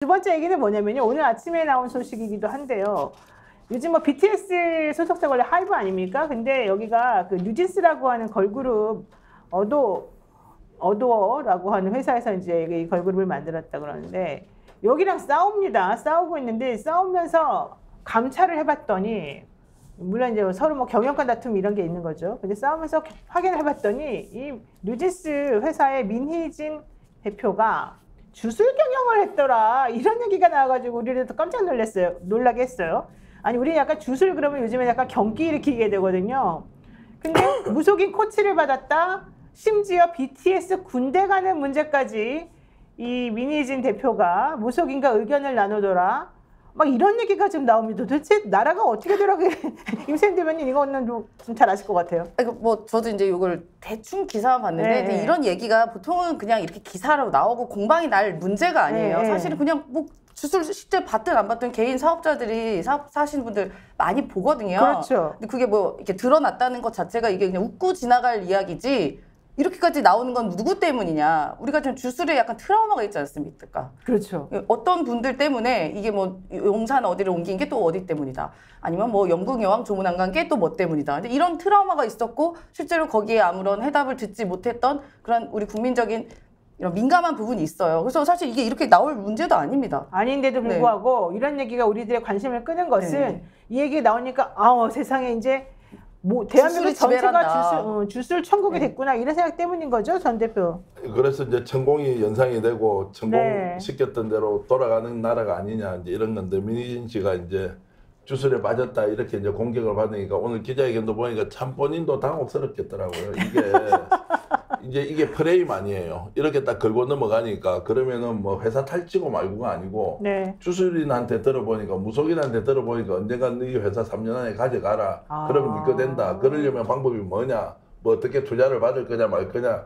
두 번째 얘기는 뭐냐면요. 오늘 아침에 나온 소식이기도 한데요. 요즘 뭐 BTS 소속사가 원래 하이브 아닙니까? 근데 여기가 그 뉴진스라고 하는 걸그룹 어도어라고 하는 회사에서 이제 이 걸그룹을 만들었다 그러는데 여기랑 싸웁니다. 싸우고 있는데 싸우면서 감찰을 해봤더니 물론 이제 서로 뭐 경영권 다툼 이런 게 있는 거죠. 근데 싸우면서 확인을 해봤더니 이 뉴진스 회사의 민희진 대표가 주술 경영을 했더라. 이런 얘기가 나와가지고 우리를 또 깜짝 놀라게 했어요. 아니 우리는 약간 주술 그러면 요즘에 약간 경기 일으키게 되거든요. 근데 무속인 코치를 받았다. 심지어 BTS 군대 가는 문제까지 이 민희진 대표가 무속인과 의견을 나누더라. 막 이런 얘기가 지금 나옵니다. 도대체 나라가 어떻게 돌아가게 임세인 대변인 이거는 좀 잘 아실 것 같아요. 뭐 저도 이제 이걸 대충 기사만 봤는데 네. 이런 얘기가 보통은 그냥 이렇게 기사로 나오고 공방이 날 문제가 아니에요. 네. 사실은 그냥 뭐 주술 실제 받든 안 받든 개인 사업자들이 사시는 분들 많이 보거든요. 그렇죠. 근데 그게 뭐 이렇게 드러났다는 것 자체가 이게 그냥 웃고 지나갈 이야기지. 이렇게까지 나오는 건 누구 때문이냐? 우리가 좀 주술에 약간 트라우마가 있지 않습니까? 그렇죠. 어떤 분들 때문에 이게 뭐 용산 어디를 옮긴 게 또 어디 때문이다. 아니면 뭐 영국 여왕 조문 안 간 게 또 뭐 때문이다. 근데 이런 트라우마가 있었고 실제로 거기에 아무런 해답을 듣지 못했던 그런 우리 국민적인 이런 민감한 부분이 있어요. 그래서 사실 이게 이렇게 나올 문제도 아닙니다. 아닌데도 불구하고 이런 얘기가 우리들의 관심을 끄는 것은 이 얘기 나오니까 세상에 이제 뭐 대한민국 전체가 주술 천국이 됐구나 이런 생각 때문인 거죠, 전 대표. 그래서 이제 천공이 연상이 되고 천공 시켰던 대로 돌아가는 나라가 아니냐 이제 이런 건데 민희진 씨가 이제 주술에 빠졌다 이렇게 이제 공격을 받으니까 오늘 기자회견도 보니까 참 본인도 당혹스럽겠더라고요. 이게 프레임 아니에요. 이렇게 딱 걸고 넘어가니까 그러면은 뭐 회사 탈지고 말고가 아니고 주술인한테 들어보니까 무속인한테 들어보니까 언젠가 네 회사 3년 안에 가져가라. 그러면 네 거 된다. 그러려면 방법이 뭐냐? 뭐 어떻게 투자를 받을 거냐 말 거냐.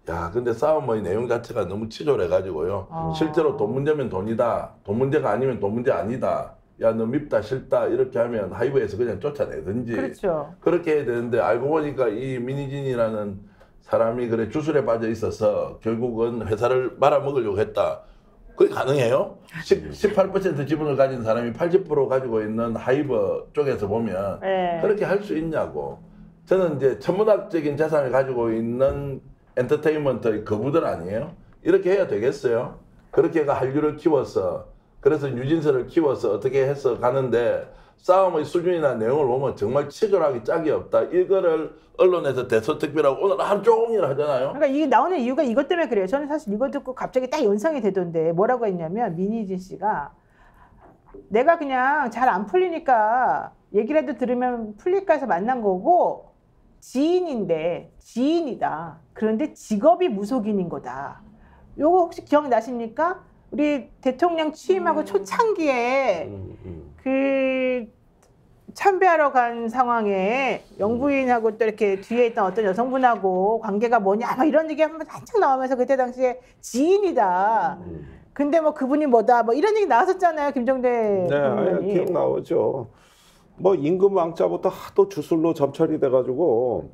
야, 근데 싸움의 내용 자체가 너무 치졸해가지고요. 실제로 돈 문제면 돈이다. 돈 문제가 아니면 돈 문제 아니다. 야, 너 밉다, 싫다, 이렇게 하면 하이브에서 그냥 쫓아내든지. 그렇죠. 그렇게 해야 되는데, 알고 보니까 이 민희진이라는 사람이 그래 주술에 빠져 있어서 결국은 회사를 말아먹으려고 했다. 그게 가능해요? 18% 지분을 가진 사람이 80% 가지고 있는 하이브 쪽에서 보면 그렇게 할 수 있냐고. 저는 이제 천문학적인 재산을 가지고 있는 엔터테인먼트의 거부들 아니에요? 이렇게 해야 되겠어요? 그렇게 해가 한류를 키워서 그래서 뉴진스를 키워서 어떻게 해서 가는데 싸움의 수준이나 내용을 보면 정말 치졸하기 짝이 없다. 이거를 언론에서 대서특필하고 오늘 하루 종일 하잖아요. 그러니까 이게 나오는 이유가 이것 때문에 그래요. 저는 사실 이거 듣고 갑자기 딱 연상이 되던데 뭐라고 했냐면 민희진 씨가 내가 그냥 잘 안 풀리니까 얘기라도 들으면 풀릴까 해서 만난 거고 지인이다. 그런데 직업이 무속인인 거다. 요거 혹시 기억나십니까? 우리 대통령 취임하고 초창기에 그 참배하러 간 상황에 영부인하고 또 이렇게 뒤에 있던 어떤 여성분하고 관계가 뭐냐 막 이런 얘기 한참 나오면서 그때 당시에 지인이다. 근데 뭐 그분이 뭐다 뭐 이런 얘기 나왔었잖아요, 김정대 의원이. 기억나오죠. 뭐 임금왕자부터 하도 주술로 점철이 돼가지고.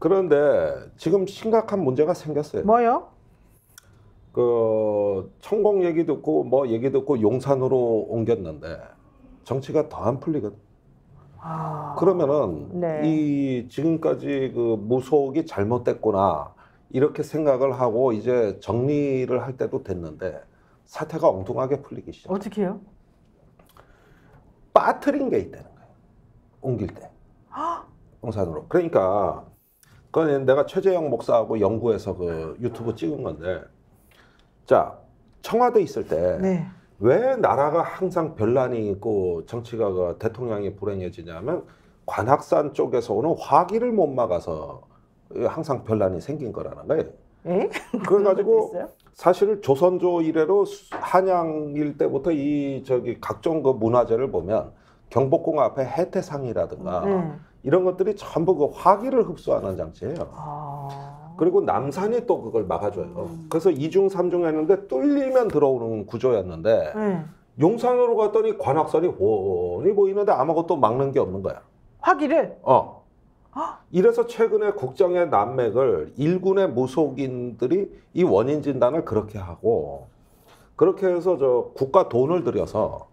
그런데 지금 심각한 문제가 생겼어요. 뭐요? 그 천공 얘기 듣고 뭐 얘기 듣고 용산으로 옮겼는데 정치가 더 안 풀리거든. 그러면은 이 지금까지 그 무속이 잘못됐구나 이렇게 생각을 하고 이제 정리를 할 때도 됐는데 사태가 엉뚱하게 풀리기 시작. 어떻게 해요? 빠뜨린 게 있다는 거예요. 옮길 때. 용산으로. 그러니까 그건 내가 최재형 목사하고 연구해서 그 유튜브 찍은 건데 자, 청와대 있을 때 왜 나라가 항상 변란이 있고 정치가 그 대통령이 불행해지냐면 관악산 쪽에서 오는 화기를 못 막아서 항상 변란이 생긴 거라는 거예요. 그래가지고 사실 조선조 이래로 한양일 때부터 이 각종 그 문화재를 보면 경복궁 앞에 해태상이라든가 이런 것들이 전부 그 화기를 흡수하는 장치예요. 그리고 남산이 또 그걸 막아줘요. 그래서 2중 3중 했는데 뚫리면 들어오는 구조였는데 용산으로 갔더니 관악산이 훤히 보이는데 아무것도 막는 게 없는 거야. 화기를? 이래서 최근에 국정의 난맥을 일군의 무속인들이 이 원인 진단을 그렇게 하고 그렇게 해서 저 국가 돈을 들여서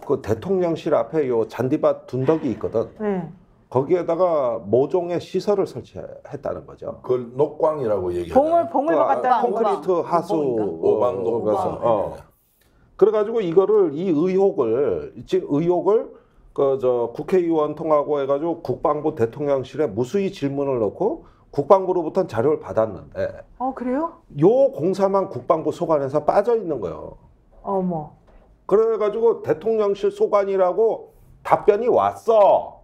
그 대통령실 앞에 요 잔디밭 둔덕이 있거든. 네. 거기에다가 모종의 시설을 설치했다는 거죠. 그걸 녹광이라고 얘기하잖아요. 봉을 박았다는 거. 콘크리트 하수 오방도. 그래가지고 이거를 이 의혹을 그 저 국회의원 통하고 해가지고 국방부 대통령실에 무수히 질문을 넣고 국방부로부터 자료를 받았는데 그래요? 요 공사만 국방부 소관에서 빠져 있는 거예요. 어머. 그래가지고 대통령실 소관이라고 답변이 왔어.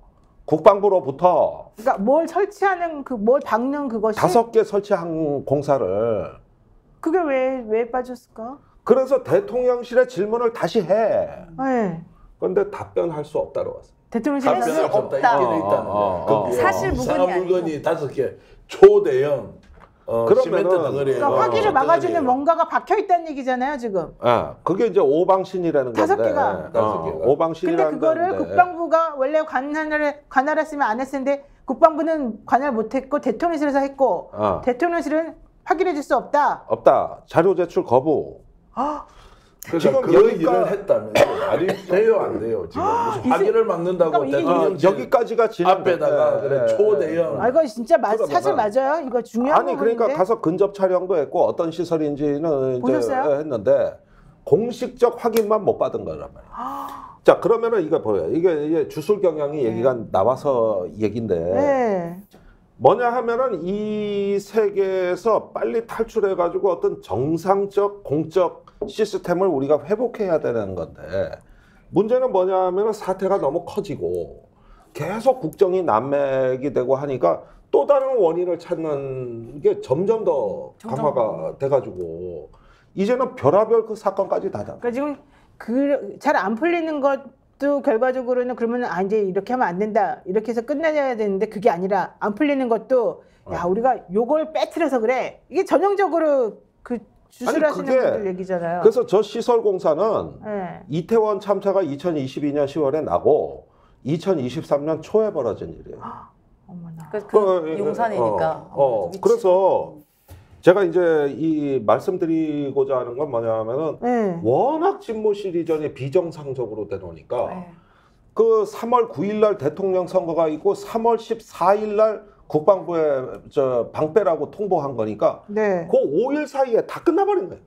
국방부로부터 그러니까 뭘 설치하는 뭘 박는 그것이 5개 설치한 공사를. 그게 왜 빠졌을까? 그래서 대통령실에 질문을 다시 해. 네. 그런데 답변할 수 없다고 왔어. 대통령실에 답변할 수 없다. 없다. 이렇게 돼 있다는 거예요. 사실 물건이 아니고. 물건이 5개 초대형 그러면은- 시멘트 덩어리에 그러니까 화기를 막아주는 덩어리예요. 뭔가가 박혀 있다는 얘기잖아요, 지금. 그게 이제 오방신이라는 건데. 5개가. 5개가. 근데 오방신이라는 그거를 건데. 국방부가 원래 관할했으면 안 했을 텐데 국방부는 관할 못했고 대통령실에서 했고 대통령실은 확인해 줄 수 없다. 없다. 자료 제출 거부. 그러니까 지금 그 여기까- 일을 했다면 말이 돼요 안 돼요 지금 무슨 화기를 막는다고 그러니까 이게- 대통령실 여기까지가 진행됐대. 앞에다가 그래 초대형 이거 진짜 그러면은- 사실 맞아요. 이거 중요한 아니 부분인데. 그러니까 가서 근접 촬영도 했고 어떤 시설인지는 이제 보셨어요? 했는데 공식적 확인만 못 받은 거란 말이에요. 자 그러면은 이거 보여요. 이게 주술 경향이 얘기가 나와서 얘긴데 네. 뭐냐 하면은 이 세계에서 빨리 탈출해 가지고 어떤 정상적 공적 시스템을 우리가 회복해야 되는 건데 문제는 뭐냐 하면은 사태가 너무 커지고 계속 국정이 난맥이 되고 하니까 또 다른 원인을 찾는 게 점점 더 강화가 돼가지고 이제는 별하별 그 사건까지 다 잡. 그러니까 지금 잘 안 풀리는 것도 결과적으로는 그러면 이제 이렇게 하면 안 된다. 이렇게 해서 끝내야 되는데 그게 아니라 안 풀리는 것도 야 우리가 요걸 빼트려서 그래. 이게 전형적으로 그 주술하시는 그게- 분들 얘기잖아요. 그래서 저 시설 공사는 네. 이태원 참사가 2022년 10월에 나고 2023년 초에 벌어진 일이에요. 어머나. 그 용산이니까. 위치. 그래서 제가 이제 이 말씀드리고자 하는 건 뭐냐면은 네. 워낙 집무실이 전에 비정상적으로 되놓으니까 네. 그 3월 9일 날 대통령 선거가 있고 3월 14일 날 국방부에 저 방패라고 통보한 거니까 네. 그 5일 사이에 다 끝나버린 거예요.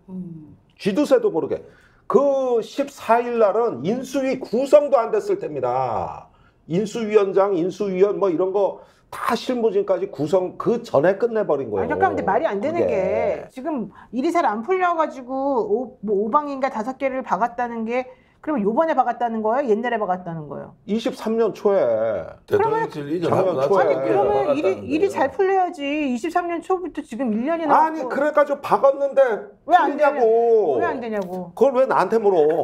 쥐두새도 모르게. 그 14일 날은 인수위 구성도 안 됐을 때입니다. 인수위원장, 인수위원 뭐 이런 거 다 실무진까지 구성 그 전에 끝내버린 거예요. 잠깐 근데 말이 안 되는 그게. 게 지금 일이 잘 안 풀려가지고 뭐 5방인가 5개를 박았다는 게 그러면 요번에 박았다는 거예요? 옛날에 박았다는 거예요? 23년 초에 대통령실 이전하고 작년 나서 초에 아니 네, 그러면 일이 잘 풀려야지 23년 초부터 지금 1년이 남았고 아니 그래가지고 박았는데 왜 안 풀리냐고. 왜 안 되냐고. 그걸 왜 나한테 물어?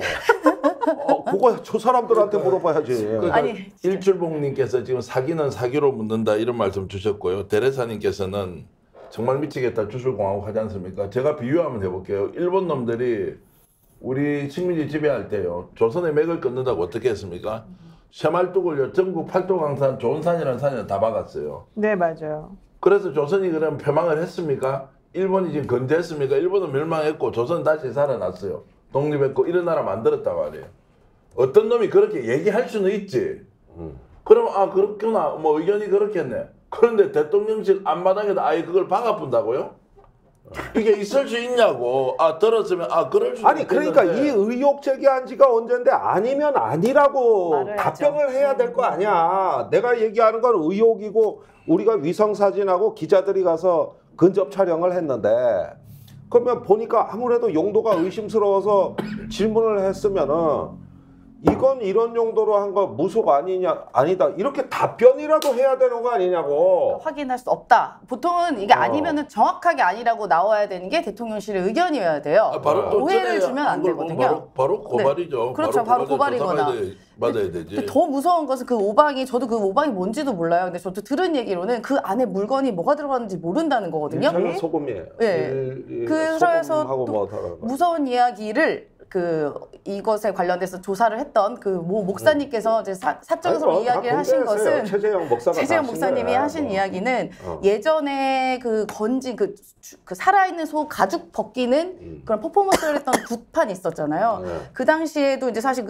그거 저 사람들한테 물어봐야지. 그러니까 아니, 일출봉님께서 지금 사기는 사기로 묻는다 이런 말씀 주셨고요. 대레사님께서는 정말 미치겠다 주술공화국 하지 않습니까? 제가 비유 한번 해볼게요. 일본 놈들이 우리 식민지 지배할 때요. 조선의 맥을 끊는다고 어떻게 했습니까? 쇠말뚝을요. 전국 팔도강산 조은산이라는 산에 다 박았어요. 네 맞아요. 그래서 조선이 그럼 패망을 했습니까? 일본이 지금 건재했습니까? 일본은 멸망했고 조선은 다시 살아났어요. 독립했고 이런 나라 만들었단 말이에요. 어떤 놈이 그렇게 얘기할 수는 있지. 그럼 아 그렇구나 뭐 의견이 그렇겠네. 그런데 대통령실 앞마당에다 아예 그걸 박아푼다고요? 이게 있을 수 있냐고. 아 들었으면 아 그럴 수 아니 그러니까 이 의혹 제기한 지가 언젠데 아니면 아니라고 말해야죠. 답변을 해야 될 거 아니야. 내가 얘기하는 건 의혹이고 우리가 위성 사진하고 기자들이 가서 근접 촬영을 했는데 그러면 보니까 아무래도 용도가 의심스러워서 질문을 했으면은 이건 이런 용도로 한 거 무속 아니냐 아니다 이렇게 답변이라도 해야 되는 거 아니냐고. 확인할 수 없다. 보통은 이게 아니면은 정확하게 아니라고 나와야 되는 게 대통령실의 의견이어야 돼요. 아, 바로 또 오해를 전에 주면 안 한 걸 보면 되거든요. 바로 고발이죠. 그렇죠. 바로 고발이거나. 받아야 되지. 근데 더 무서운 것은 그 오방이 저도 그 오방이 뭔지도 몰라요. 근데 저도 들은 얘기로는 그 안에 물건이 뭐가 들어갔는지 모른다는 거거든요. 저는 소금이에요. 네. 그래서 소금하고 또 뭐 다른 거. 무서운 이야기를 이것에 관련돼서 조사를 했던 그 모 목사님께서 이제 사적으로 이야기를 하신 것은 최재형 목사가 최재형 목사님이 하신 이야기는 예전에 그 건진 그 살아있는 소 가죽 벗기는 그런 퍼포먼스를 했던 굿판이 있었잖아요. 그 당시에도 이제 사실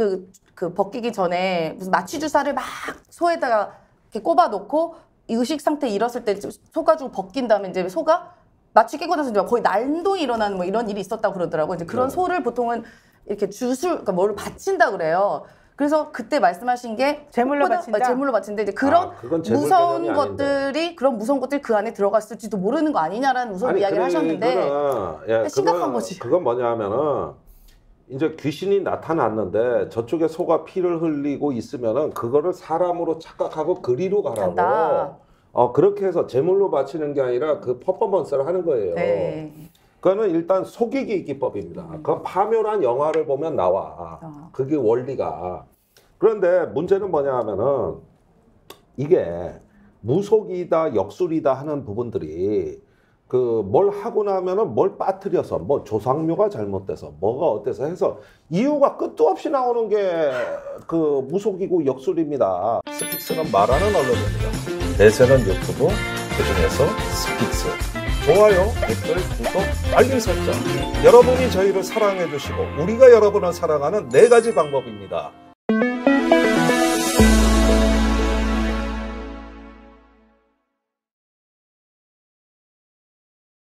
그 벗기기 전에 무슨 마취 주사를 막 소에다가 이렇게 꼽아 놓고 의식 상태 잃었을 때 소가죽을 벗긴 다음에 이제 소가 마취 깨고 나서 이제 거의 난동이 일어나는 뭐 이런 일이 있었다고 그러더라고요. 이제 그런 소를 보통은 이렇게 그러니까 뭐를 바친다 그래요. 그래서 그때 말씀하신 게 제물로 바친다. 제물로 바친데 이제 그런 그건 제물 무서운 개념이 것들이 그런 무서운 것들이 그 안에 들어갔을지도 모르는 거 아니냐라는 무서운 이야기를 하셨는데 심각한 거지. 그건 뭐냐면은 이제 귀신이 나타났는데 저쪽에 소가 피를 흘리고 있으면은 그거를 사람으로 착각하고 그리로 가라고. 간다. 그렇게 해서 제물로 바치는 게 아니라 그 퍼포먼스를 하는 거예요. 네. 그거는 일단 속이기 기법입니다. 그 파묘란 영화를 보면 나와. 그게 원리가. 그런데 문제는 뭐냐 하면은 이게 무속이다 역술이다 하는 부분들이 그 뭘 하고 나면은 뭘 빠뜨려서 뭐 조상묘가 잘못돼서 뭐가 어때서 해서 이유가 끝도 없이 나오는 게 그 무속이고 역술입니다. 스픽스는 말하는 언론입니다. 대세는 유튜브, 그중에서 스픽스. 좋아요, 댓글, 구독, 알림 설정. 여러분이 저희를 사랑해 주시고 우리가 여러분을 사랑하는 4가지 방법입니다.